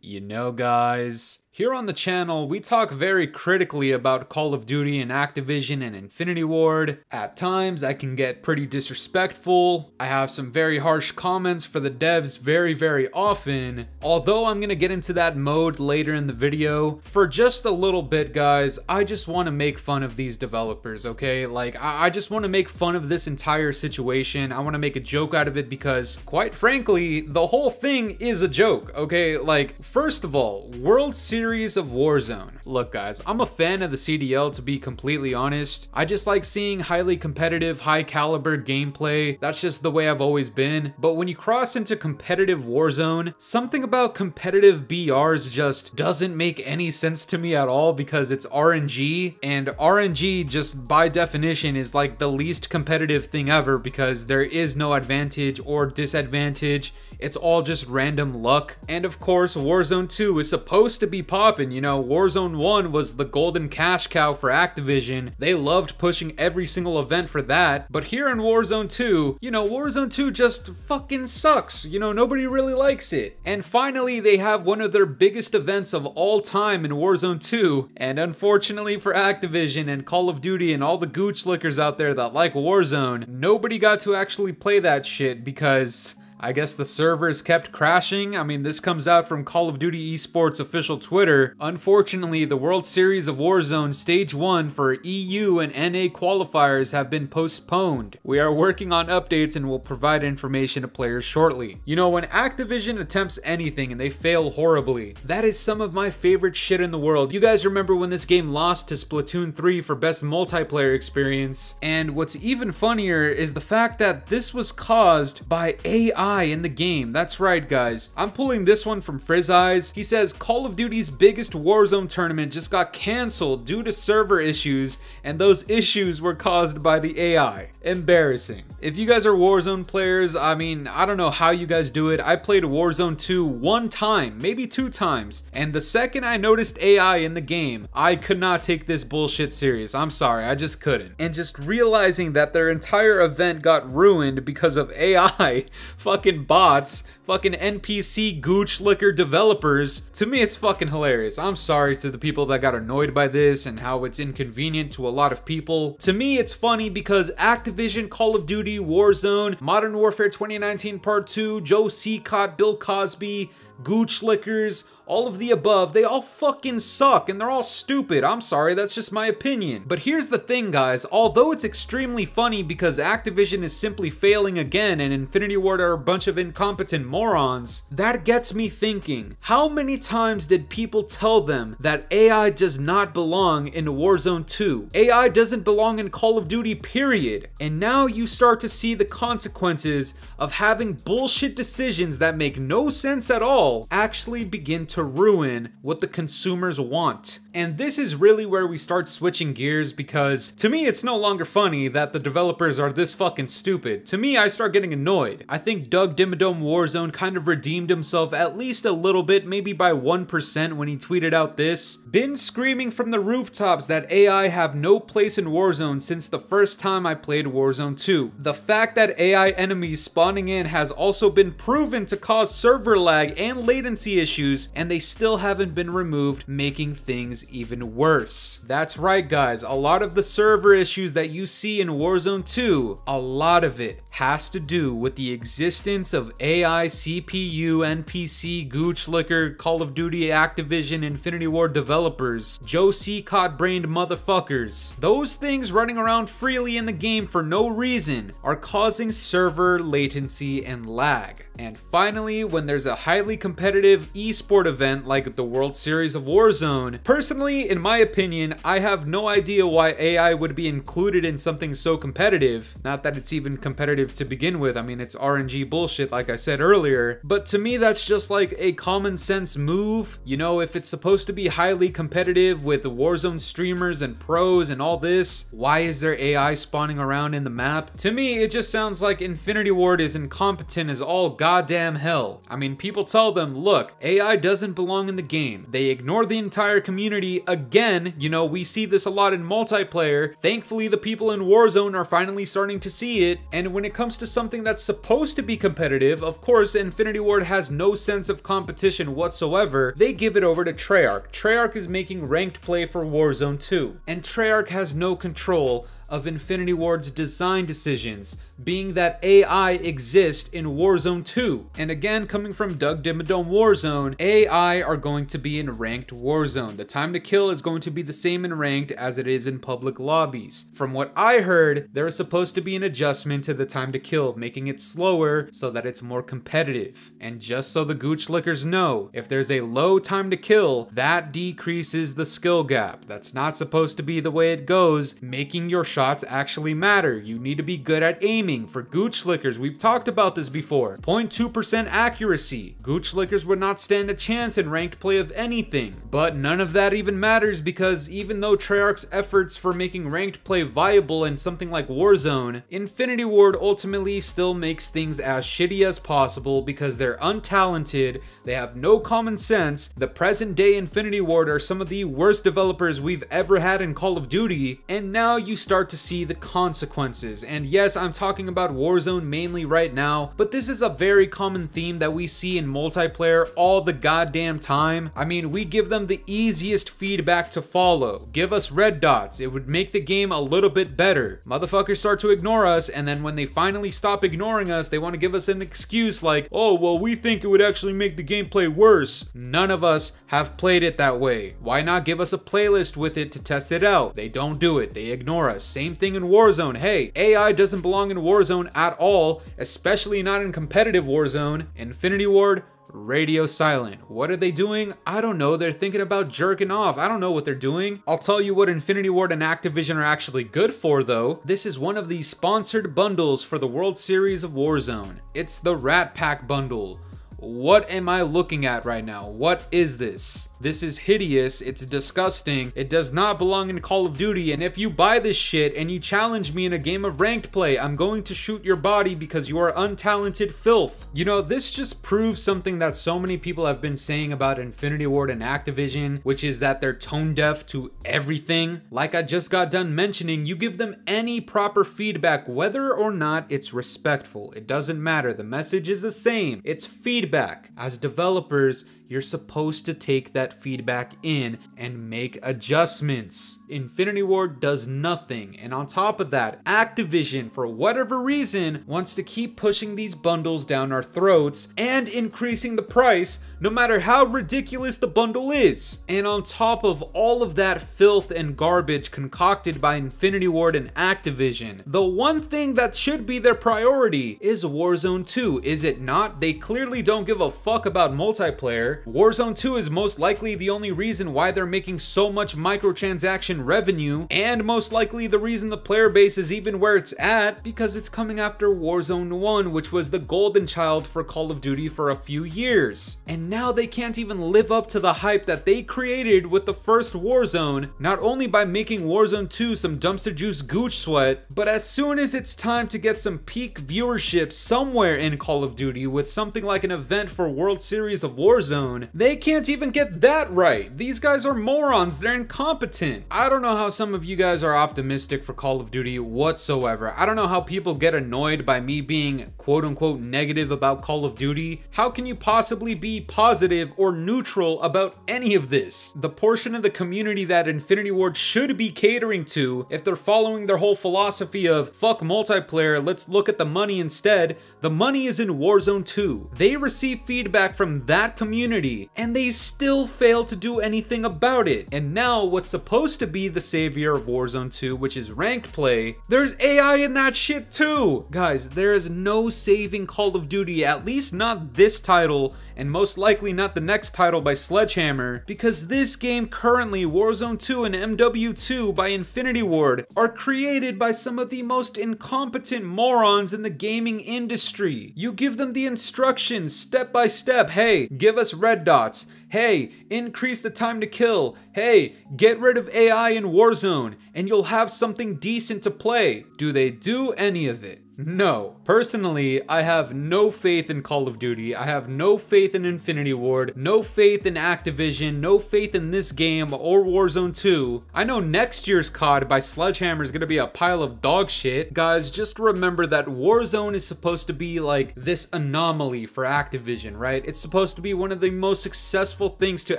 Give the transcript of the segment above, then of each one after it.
You know, guys, here on the channel, we talk very critically about Call of Duty and Activision and Infinity Ward. At times, I can get pretty disrespectful. I have some very harsh comments for the devs very often. Although I'm gonna get into that mode later in the video, for just a little bit, guys, I just want to make fun of these developers, okay? Like, I just want to make fun of this entire situation. I want to make a joke out of it because, quite frankly, the whole thing is a joke, okay? Like, first of all, World Series of Warzone. Look, guys, I'm a fan of the CDL, to be completely honest. I just like seeing highly competitive, high caliber gameplay. That's just the way I've always been. But when you cross into competitive Warzone, something about competitive BRs just doesn't make any sense to me at all because it's RNG, and RNG just by definition is like the least competitive thing ever because there is no advantage or disadvantage. It's all just random luck. And of course, Warzone 2 is supposed to be popping, you know. Warzone 1 was the golden cash cow for Activision. They loved pushing every single event for that. But here in Warzone 2, you know, Warzone 2 just fucking sucks. You know, nobody really likes it. And finally, they have one of their biggest events of all time in Warzone 2. And unfortunately for Activision and Call of Duty and all the gooch lickers out there that like Warzone, nobody got to actually play that shit because I guess the servers kept crashing. I mean, this comes out from Call of Duty Esports official Twitter. Unfortunately, the World Series of Warzone Stage 1 for EU and NA qualifiers have been postponed. We are working on updates and will provide information to players shortly. You know, when Activision attempts anything and they fail horribly, that is some of my favorite shit in the world. You guys remember when this game lost to Splatoon 3 for best multiplayer experience? And what's even funnier is the fact that this was caused by AI in the game. That's right, guys. I'm pulling this one from Frizz Eyes. He says Call of Duty's biggest Warzone tournament just got cancelled due to server issues, and those issues were caused by the AI. Embarrassing. If you guys are Warzone players, I mean, I don't know how you guys do it. I played Warzone 2 one time, maybe 2 times, and the second I noticed AI in the game, I could not take this bullshit serious. I'm sorry, I just couldn't. And just realizing that their entire event got ruined because of AI, fucking bots, fucking NPC gooch licker developers, to me it's fucking hilarious. I'm sorry to the people that got annoyed by this and how it's inconvenient to a lot of people. To me it's funny because Activision, Call of Duty, Warzone, Modern Warfare 2019 Part 2, Joe Cott, Bill Cosby, gooch lickers, all of the above, they all fucking suck and they're all stupid. I'm sorry, that's just my opinion. But here's the thing, guys, although it's extremely funny because Activision is simply failing again and Infinity Ward are a bunch of incompetent morons, that gets me thinking, how many times did people tell them that AI does not belong in Warzone 2? AI doesn't belong in Call of Duty, period. And now you start to see the consequences of having bullshit decisions that make no sense at all actually begin to ruin what the consumers want. And this is really where we start switching gears because to me it's no longer funny that the developers are this fucking stupid. To me, I start getting annoyed. I think Doug Dimmadome Warzone kind of redeemed himself at least a little bit, maybe by 1% when he tweeted out this. Been screaming from the rooftops that AI have no place in Warzone since the first time I played Warzone 2. The fact that AI enemies spawning in has also been proven to cause server lag and latency issues, and they still haven't been removed, making things even worse. That's right, guys, a lot of the server issues that you see in Warzone 2, a lot of it has to do with the existence of AI, CPU, NPC, gooch licker, Call of Duty, Activision, Infinity Ward developers, Joe Cott brained motherfuckers. Those things running around freely in the game for no reason are causing server latency and lag. And finally, when there's a highly competitive esport event like the World Series of Warzone, personally, in my opinion, I have no idea why AI would be included in something so competitive. Not that it's even competitive to begin with. I mean, it's RNG bullshit like I said earlier, but to me that's just like a common sense move. You know, if it's supposed to be highly competitive with the Warzone streamers and pros and all this, why is there AI spawning around in the map? To me, it just sounds like Infinity Ward is incompetent as all goddamn hell. I mean, people tell tell them, look, AI doesn't belong in the game. They ignore the entire community. Again, you know, we see this a lot in multiplayer. Thankfully, the people in Warzone are finally starting to see it. And when it comes to something that's supposed to be competitive, of course, Infinity Ward has no sense of competition whatsoever. They give it over to Treyarch. Treyarch is making ranked play for Warzone 2. And Treyarch has no control of Infinity Ward's design decisions, being that AI exists in Warzone 2. And again, coming from Doug Dimmadome Warzone, AI are going to be in ranked Warzone. The time to kill is going to be the same in ranked as it is in public lobbies. From what I heard, there is supposed to be an adjustment to the time to kill, making it slower so that it's more competitive. And just so the Gooch Lickers know, if there's a low time to kill, that decreases the skill gap. That's not supposed to be the way it goes, making your shots actually matter. You need to be good at aiming. For Gooch Lickers, we've talked about this before. 0.2% accuracy. Gooch Lickers would not stand a chance in ranked play of anything. But none of that even matters, because even though Treyarch's efforts for making ranked play viable in something like Warzone, Infinity Ward ultimately still makes things as shitty as possible because they're untalented, they have no common sense. The present day Infinity Ward are some of the worst developers we've ever had in Call of Duty, and now you start to see the consequences. And yes, I'm talking about Warzone mainly right now, but this is a very common theme that we see in multiplayer all the goddamn time. I mean, we give them the easiest feedback to follow. Give us red dots, it would make the game a little bit better. Motherfuckers start to ignore us, and then when they finally stop ignoring us, they want to give us an excuse like, oh, well, we think it would actually make the gameplay worse. None of us have played it that way. Why not give us a playlist with it to test it out? They don't do it, they ignore us. Same thing in Warzone. Hey, AI doesn't belong in Warzone at all, especially not in competitive Warzone. Infinity Ward, radio silent. What are they doing? I don't know. They're thinking about jerking off. I don't know what they're doing. I'll tell you what Infinity Ward and Activision are actually good for though. This is one of the sponsored bundles for the World Series of Warzone. It's the Rat Pack bundle. What am I looking at right now? What is this? This is hideous, it's disgusting, it does not belong in Call of Duty, and if you buy this shit and you challenge me in a game of ranked play, I'm going to shoot your body because you are untalented filth. You know, this just proves something that so many people have been saying about Infinity Ward and Activision, which is that they're tone deaf to everything. Like I just got done mentioning, you give them any proper feedback, whether or not it's respectful. It doesn't matter, the message is the same, it's feedback. As developers, you're supposed to take that feedback in and make adjustments. Infinity Ward does nothing, and on top of that, Activision, for whatever reason, wants to keep pushing these bundles down our throats and increasing the price no matter how ridiculous the bundle is. And on top of all of that filth and garbage concocted by Infinity Ward and Activision, the one thing that should be their priority is Warzone 2, is it not? They clearly don't give a fuck about multiplayer. Warzone 2 is most likely the only reason why they're making so much microtransaction revenue, and most likely the reason the player base is even where it's at, because it's coming after Warzone 1, which was the golden child for Call of Duty for a few years. And now they can't even live up to the hype that they created with the first Warzone, not only by making Warzone 2 some dumpster juice gooch sweat, but as soon as it's time to get some peak viewership somewhere in Call of Duty with something like an event for World Series of Warzone, they can't even get that right. These guys are morons, they're incompetent. I don't know how some of you guys are optimistic for Call of Duty whatsoever. I don't know how people get annoyed by me being quote unquote negative about Call of Duty. How can you possibly be positive or neutral about any of this? The portion of the community that Infinity Ward should be catering to, if they're following their whole philosophy of fuck multiplayer, let's look at the money instead, the money is in Warzone 2. They receive feedback from that community and they still fail to do anything about it. And now what's supposed to be the savior of Warzone 2, which is ranked play, there's AI in that shit too. Guys, there is no saving Call of Duty, at least not this title, and most likely not the next title by Sledgehammer, because this game currently, Warzone 2 and MW2 by Infinity Ward, are created by some of the most incompetent morons in the gaming industry. You give them the instructions step by step. Hey, give us red dots. Hey, increase the time to kill. Hey, get rid of AI in Warzone and you'll have something decent to play. Do they do any of it? No. Personally, I have no faith in Call of Duty. I have no faith in Infinity Ward, no faith in Activision, no faith in this game or Warzone 2. I know next year's COD by Sledgehammer is gonna be a pile of dog shit. Guys, just remember that Warzone is supposed to be like this anomaly for Activision, right? It's supposed to be one of the most successful things to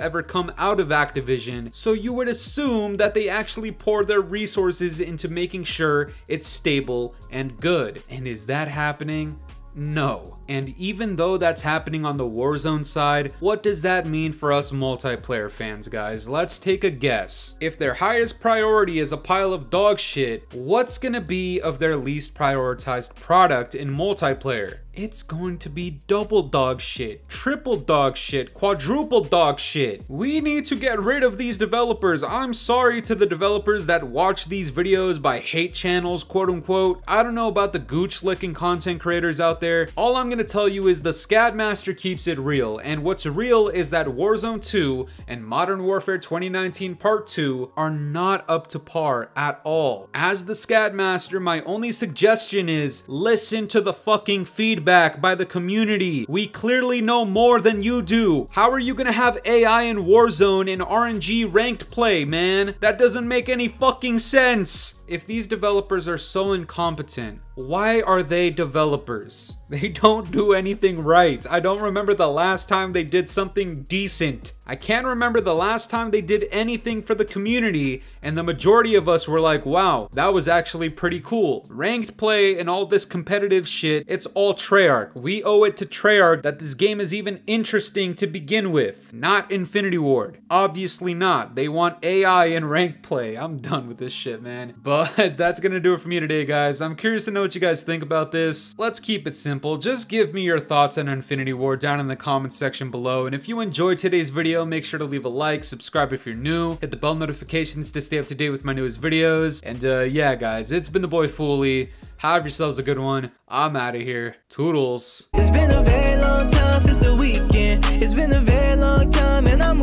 ever come out of Activision. So you would assume that they actually pour their resources into making sure it's stable and good. And is that happening? No. And even though that's happening on the Warzone side, what does that mean for us multiplayer fans, guys? Let's take a guess. If their highest priority is a pile of dog shit, what's gonna be of their least prioritized product in multiplayer? It's going to be double dog shit, triple dog shit, quadruple dog shit. We need to get rid of these developers. I'm sorry to the developers that watch these videos by hate channels, quote unquote. I don't know about the gooch licking content creators out there. All I'm gonna tell you is the Scatmaster keeps it real, and what's real is that Warzone 2 and Modern Warfare 2019 Part 2 are not up to par at all. As the Scatmaster, my only suggestion is listen to the fucking feedback by the community. We clearly know more than you do. How are you gonna have AI in Warzone in RNG ranked play, man? That doesn't make any fucking sense. If these developers are so incompetent, why are they developers? They don't do anything right. I don't remember the last time they did something decent. I can't remember the last time they did anything for the community, and the majority of us were like, wow, that was actually pretty cool. Ranked play and all this competitive shit, it's all Treyarch. We owe it to Treyarch that this game is even interesting to begin with. Not Infinity Ward. Obviously not. They want AI in ranked play. I'm done with this shit, man. But that's gonna do it for me today, guys. I'm curious to know what you guys think about this. Let's keep it simple. Just give me your thoughts on Infinity Ward down in the comments section below. And if you enjoyed today's video, make sure to leave a like, subscribe if you're new, hit the bell notifications to stay up to date with my newest videos. And yeah, guys, it's been the boy Fooly. Have yourselves a good one. I'm out of here. Toodles. It's been a very long time since the weekend. It's been a very long time and I'm